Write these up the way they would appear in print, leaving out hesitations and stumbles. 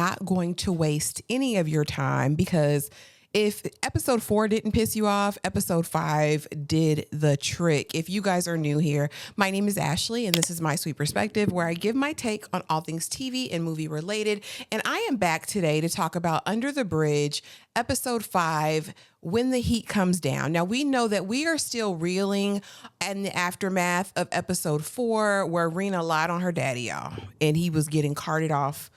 not going to waste any of your time because if episode 4 didn't piss you off, episode 5 did the trick. If you guys are new here, my name is Ashley, and this is My Sweet Perspective, where I give my take on all things TV and movie related. And I am back today to talk about Under the Bridge, episode 5, When the Heat Comes Down. Now, we know that we are still reeling in the aftermath of episode 4, where Reena lied on her daddy, y'all, and he was getting carted off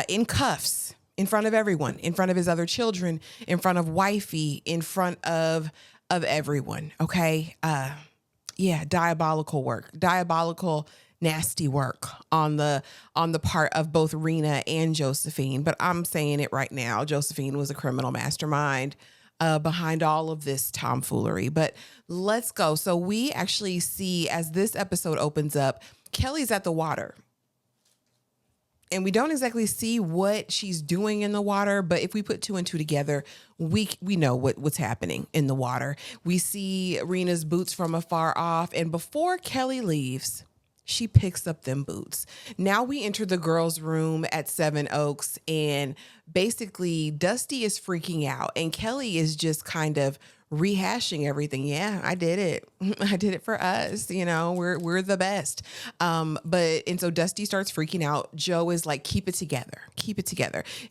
in cuffs. In front of everyone, in front of his other children, in front of wifey, in front of everyone. Okay. Diabolical work, nasty work on the part of both Reena and Josephine. But I'm saying it right now. Josephine was a criminal mastermind behind all of this tomfoolery. But let's go. So we actually see, as this episode opens up, Kelly's at the water. And we don't exactly see what she's doing in the water, but if we put 2 and 2 together, we know what's happening in the water. We see Reena's boots from afar off, and before Kelly leaves, she picks up them boots. Now we enter the girls' room at Seven Oaks, and basically Dusty is freaking out, and Kelly is just kind of rehashing everything. Yeah, I did it. I did it for us. You know, we're the best. And so Dusty starts freaking out. Joe is like, keep it together.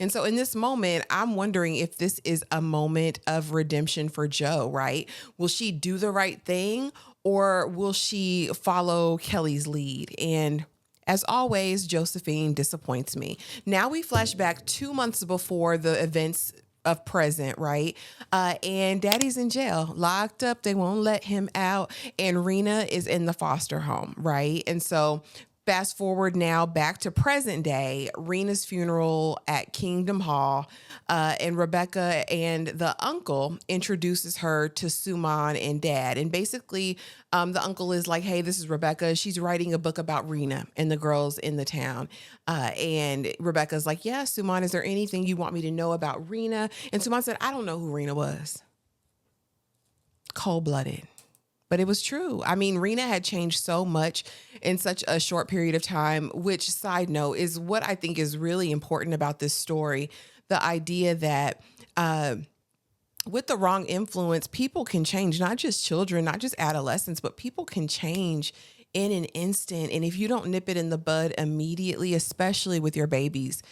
And so in this moment, I'm wondering if this is a moment of redemption for Joe, right? Will she do the right thing, or will she follow Kelly's lead? And as always, Josephine disappoints me. Now we flash back 2 months before the events of present, right? And Daddy's in jail, locked up. They won't let him out. And Reena is in the foster home, right? And so fast forward now back to present day, Reena's funeral at Kingdom Hall, and Rebecca and the uncle introduces her to Suman and Dad. And basically, the uncle is like, hey, this is Rebecca. She's writing a book about Reena and the girls in the town. And Rebecca's like, yeah, Suman, is there anything you want me to know about Reena? And Suman said, I don't know who Reena was. Cold-blooded. But it was true. I mean, Reena had changed so much in such a short period of time, which, side note, is what I think is really important about this story. The idea that with the wrong influence, people can change, not just children, not just adolescents, but people can change in an instant. And if you don't nip it in the bud immediately, especially with your babies,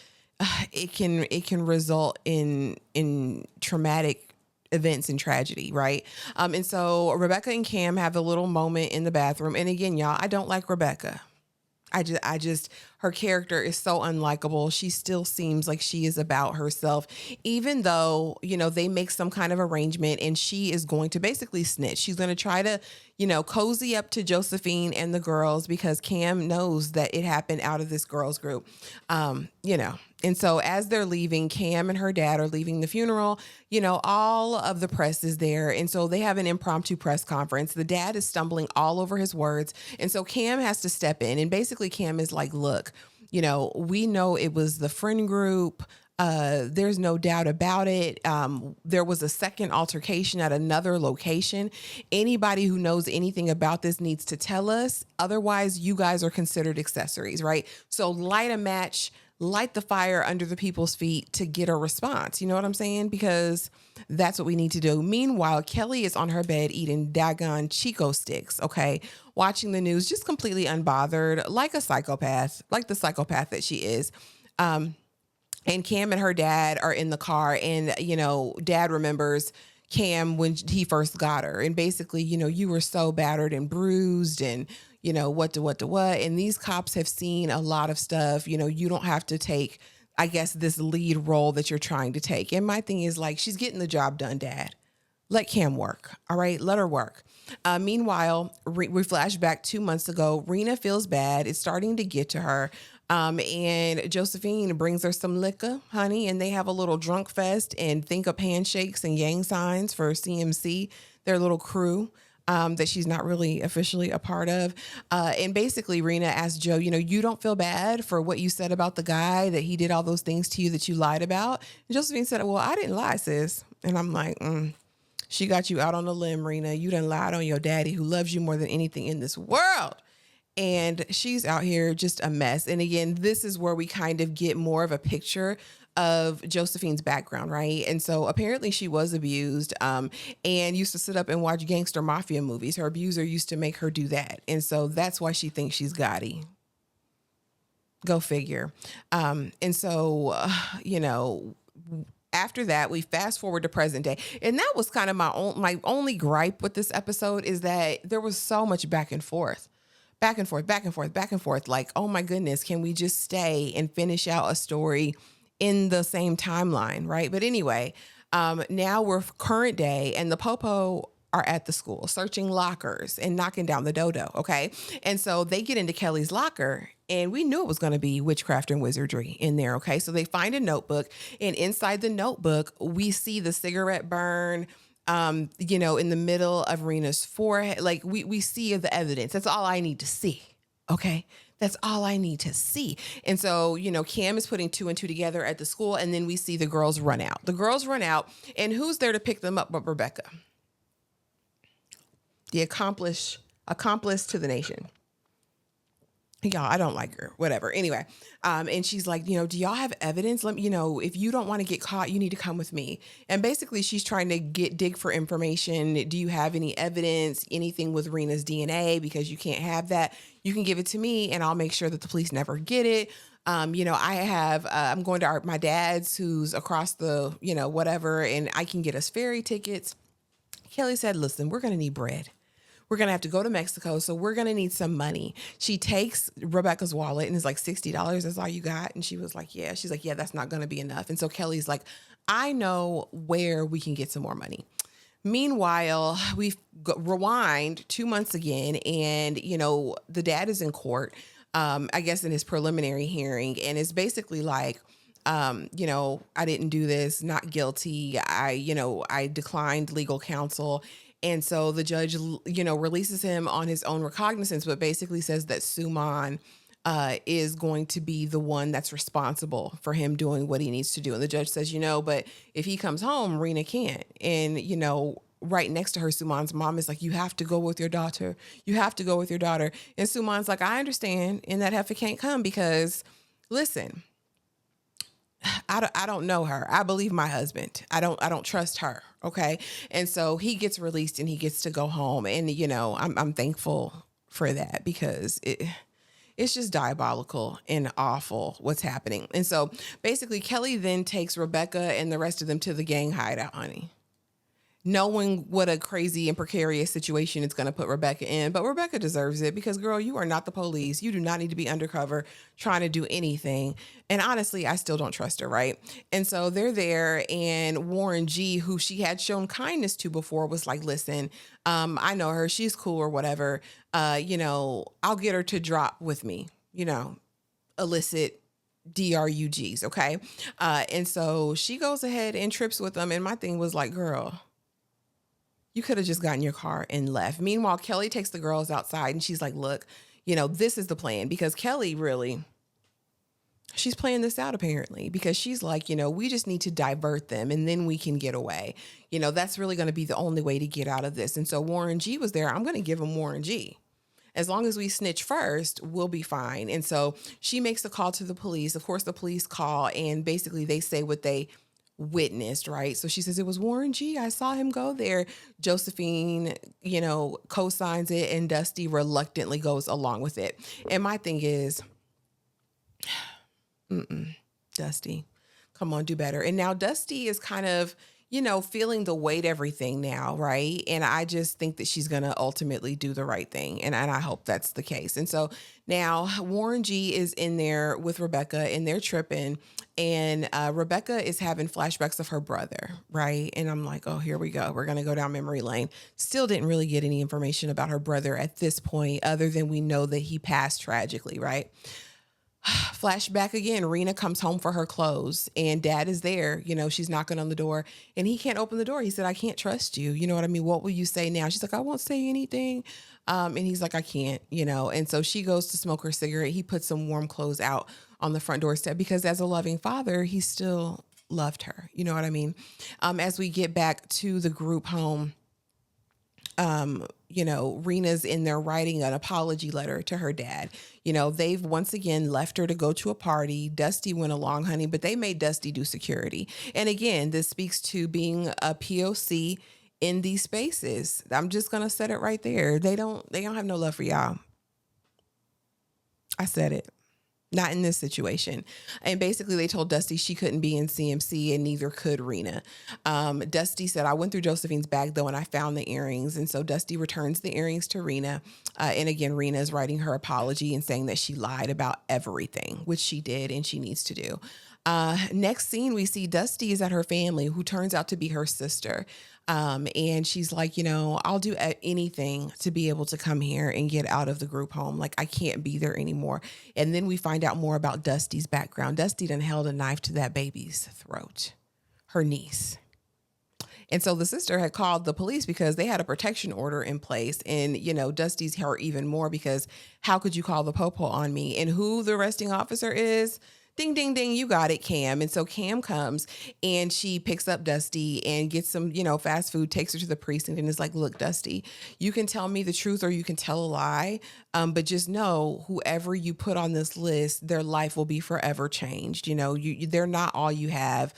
it can result in traumatic events and tragedy, right? And so Rebecca and Cam have a little moment in the bathroom. And again, y'all, I don't like Rebecca. I just, her character is so unlikable. She still seems like she is about herself, even though, you know, they make some kind of arrangement and she is going to basically snitch. She's going to try to, you know, cozy up to Josephine and the girls because Cam knows that it happened out of this girls group, And so as they're leaving, Cam and her dad are leaving the funeral, you know, all of the press is there. And so they have an impromptu press conference. The dad is stumbling all over his words. And so Cam has to step in. And basically Cam is like, look, you know, we know it was the friend group. There's no doubt about it. There was a second altercation at another location. Anybody who knows anything about this needs to tell us. Otherwise, you guys are considered accessories, right? So light a match, light the fire under the people's feet to get a response. You know what I'm saying? Because that's what we need to do. Meanwhile, Kelly is on her bed eating daggone Chico sticks, okay? Watching the news, just completely unbothered, like a psychopath, like the psychopath that she is. And Cam and her dad are in the car, and, you know, Dad remembers Cam when he first got her. And basically, you know, you were so battered and bruised and, you know, what. And these cops have seen a lot of stuff. You know, you don't have to take, I guess, this lead role that you're trying to take. And my thing is like, she's getting the job done, Dad. Let Cam work. All right. Let her work. Meanwhile, we flash back 2 months ago. Reena feels bad. It's starting to get to her. And Josephine brings her some liquor, honey, and they have a little drunk fest and think up handshakes and gang signs for CMC, their little crew. That she's not really officially a part of. And basically Reena asked Joe, you know, you don't feel bad for what you said about the guy, that he did all those things to you that you lied about? And Josephine said, well, I didn't lie, sis. And I'm like, she got you out on a limb, Reena. You done lied on your daddy who loves you more than anything in this world. And she's out here just a mess. And again, this is where we kind of get more of a picture of Josephine's background, right? And so apparently she was abused and used to sit up and watch gangster mafia movies. Her abuser used to make her do that. And so that's why she thinks she's Gotti. Go figure. And so, after that, we fast forward to present day. And that was kind of my only gripe with this episode is that there was so much back and forth. Back and forth, back and forth, back and forth. Like, oh my goodness, can we just stay and finish out a story in the same timeline, right? But anyway, now we're current day and the Popo are at the school searching lockers and knocking down the dodo, okay? And so they get into Kelly's locker and we knew it was going to be witchcraft and wizardry in there, okay? So they find a notebook and inside the notebook, we see the cigarette burn, in the middle of Reena's forehead. Like we see the evidence. That's all I need to see, okay? That's all I need to see. And so, Cam is putting 2 and 2 together at the school and then we see the girls run out. The girls run out and who's there to pick them up but Rebecca? The accomplice to the nation. Y'all, I don't like her, whatever. Anyway, and she's like, do y'all have evidence? Let me, if you don't want to get caught, you need to come with me. And basically she's trying to dig for information. Do you have any evidence, anything with Reena's DNA? Because you can't have that. You can give it to me and I'll make sure that the police never get it. I'm going to my dad's who's across the, whatever, and I can get us ferry tickets. Kelly said, listen, we're going to need bread. We're going to have to go to Mexico, so we're going to need some money. She takes Rebecca's wallet and is like, $60, that's all you got? And she was like, yeah. She's like, yeah, that's not going to be enough. And so Kelly's like, I know where we can get some more money. Meanwhile, we rewind 2 months again, and, the dad is in court, I guess in his preliminary hearing, and it's basically like, I didn't do this, not guilty. I declined legal counsel. And so the judge, releases him on his own recognizance, but basically says that Suman is going to be the one that's responsible for him doing what he needs to do. And the judge says, but if he comes home, Reena can't. And, right next to her, Suman's mom is like, you have to go with your daughter. You have to go with your daughter. And Suman's like, I understand. And that heifer can't come because, listen, I don't know her. I believe my husband. I don't trust her. Okay. And so he gets released and he gets to go home. And, I'm thankful for that because it's just diabolical and awful what's happening. And so basically Kelly then takes Rebecca and the rest of them to the gang hideout, honey, knowing what a crazy and precarious situation it's going to put Rebecca in. But Rebecca deserves it because, girl, you are not the police. You do not need to be undercover trying to do anything. And honestly, I still don't trust her, right? And so they're there, and Warren G., who she had shown kindness to before, was like, listen, I know her. She's cool or whatever. I'll get her to drop with me, illicit DRUGs, okay? And so she goes ahead and trips with them. And my thing was like, girl, you could have just gotten your car and left. Meanwhile, Kelly takes the girls outside and she's like, look, this is the plan, because Kelly really, she's playing this out apparently, because she's like, we just need to divert them and then we can get away. That's really going to be the only way to get out of this. And so Warren G was there. I'm going to give him Warren G. As long as we snitch first, we'll be fine. And so she makes a call to the police. Of course, the police call and basically they say what they witnessed, right? So she says, it was Warren G. I saw him go there. Josephine, co-signs it, and Dusty reluctantly goes along with it. And my thing is, Dusty, come on, do better. And now Dusty is kind of, feeling the weight of everything now, right? And I just think that she's going to ultimately do the right thing. And I hope that's the case. And so now Warren G is in there with Rebecca and they're tripping. And Rebecca is having flashbacks of her brother, right? And I'm like, oh, here we go. We're going to go down memory lane. Still didn't really get any information about her brother at this point, other than we know that he passed tragically, right? Flashback again, Reena comes home for her clothes and dad is there. She's knocking on the door and he can't open the door. He said, I can't trust you. You know what I mean? What will you say now? She's like, I won't say anything. And he's like, I can't, and so she goes to smoke her cigarette. He puts some warm clothes out on the front doorstep because as a loving father, he still loved her. You know what I mean? As we get back to the group home, Reena's in there writing an apology letter to her dad. They've once again left her to go to a party. Dusty went along, honey, but they made Dusty do security. And again, this speaks to being a POC in these spaces. I'm just going to set it right there. They don't have no love for y'all. I said it. Not in this situation. And basically they told Dusty she couldn't be in CMC and neither could Reena. Dusty said, I went through Josephine's bag though, and I found the earrings. And so Dusty returns the earrings to Reena. And again, Reena is writing her apology and saying that she lied about everything, which she did and she needs to do. Next scene, we see Dusty is at her family, who turns out to be her sister. And she's like, I'll do anything to be able to come here and get out of the group home. Like, I can't be there anymore. And then we find out more about Dusty's background. Dusty done held a knife to that baby's throat, her niece. And so the sister had called the police because they had a protection order in place. And, Dusty's hurt even more because how could you call the popo on me? And who the arresting officer is? Ding, ding, ding, you got it, Cam. And so Cam comes and she picks up Dusty and gets some, fast food, takes her to the precinct and is like, look, Dusty, you can tell me the truth or you can tell a lie. But just know whoever you put on this list, their life will be forever changed. They're not all you have.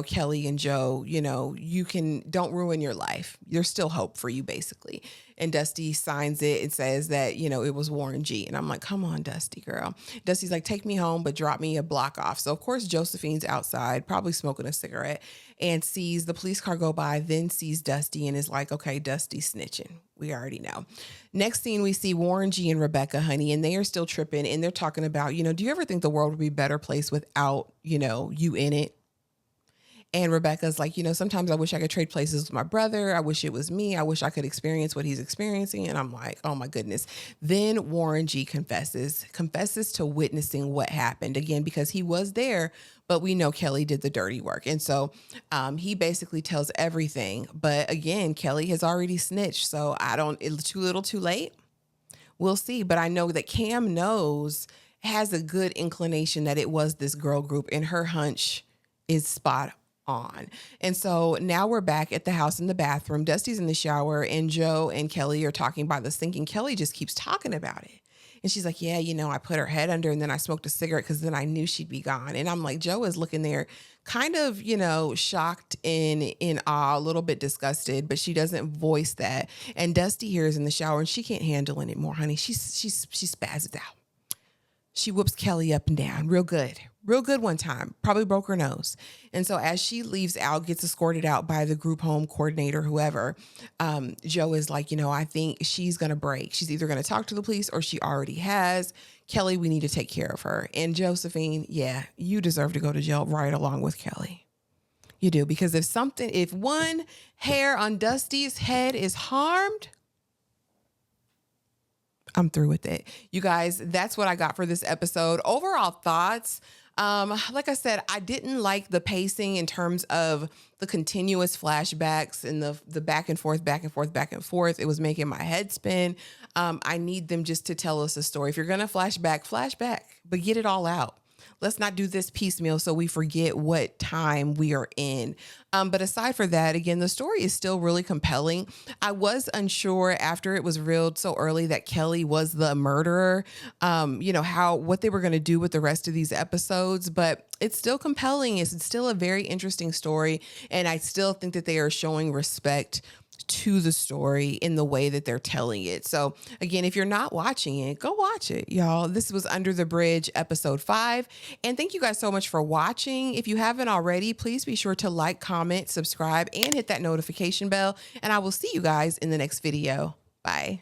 Kelly and Joe, don't ruin your life. There's still hope for you, basically. And Dusty signs it and says that, it was Warren G. And I'm like, come on, Dusty girl. Dusty's like, take me home, but drop me a block off. So of course, Josephine's outside, probably smoking a cigarette, and sees the police car go by, then sees Dusty and is like, okay, Dusty's snitching. We already know. Next scene, we see Warren G and Rebecca, honey, and they are still tripping. And they're talking about, do you ever think the world would be a better place without, you in it? And Rebecca's like, sometimes I wish I could trade places with my brother. I wish it was me. I wish I could experience what he's experiencing. And I'm like, oh my goodness. Then Warren G confesses to witnessing what happened again, because he was there, but we know Kelly did the dirty work. And so he basically tells everything. But again, Kelly has already snitched. So it's too little too late. We'll see. But I know that Cam has a good inclination that it was this girl group, and her hunch is spot on. And so now we're back at the house in the bathroom. Dusty's in the shower and Joe and Kelly are talking by the sink, and Kelly just keeps talking about it. And she's like, yeah, I put her head under and then I smoked a cigarette because then I knew she'd be gone. And I'm like, Joe is looking there kind of, shocked and in awe, a little bit disgusted, but she doesn't voice that. And Dusty here is in the shower and she can't handle it anymore, honey. She spazzes out. She whoops Kelly up and down real good one time, probably broke her nose. And so as she leaves out, gets escorted out by the group home coordinator, whoever, Joe is like, I think she's going to break. She's either going to talk to the police or she already has. Kelly, we need to take care of her. And Josephine, yeah, you deserve to go to jail right along with Kelly. You do, because if one hair on Dusty's head is harmed, I'm through with it. You guys, that's what I got for this episode. Overall thoughts. Like I said, I didn't like the pacing in terms of the continuous flashbacks and the back and forth. It was making my head spin. I need them just to tell us a story. If you're going to flashback, but get it all out. Let's not do this piecemeal so we forget what time we are in. But aside from that, again, the story is still really compelling. I was unsure after it was revealed so early that Kelly was the murderer, what they were going to do with the rest of these episodes, but it's still compelling. It's still a very interesting story. And I still think that they are showing respect to the story in the way that they're telling it. So again, if you're not watching it, go watch it, y'all. This was Under the Bridge, episode 5. And thank you guys so much for watching. If you haven't already, please be sure to like, comment, subscribe, and hit that notification bell. And I will see you guys in the next video. Bye.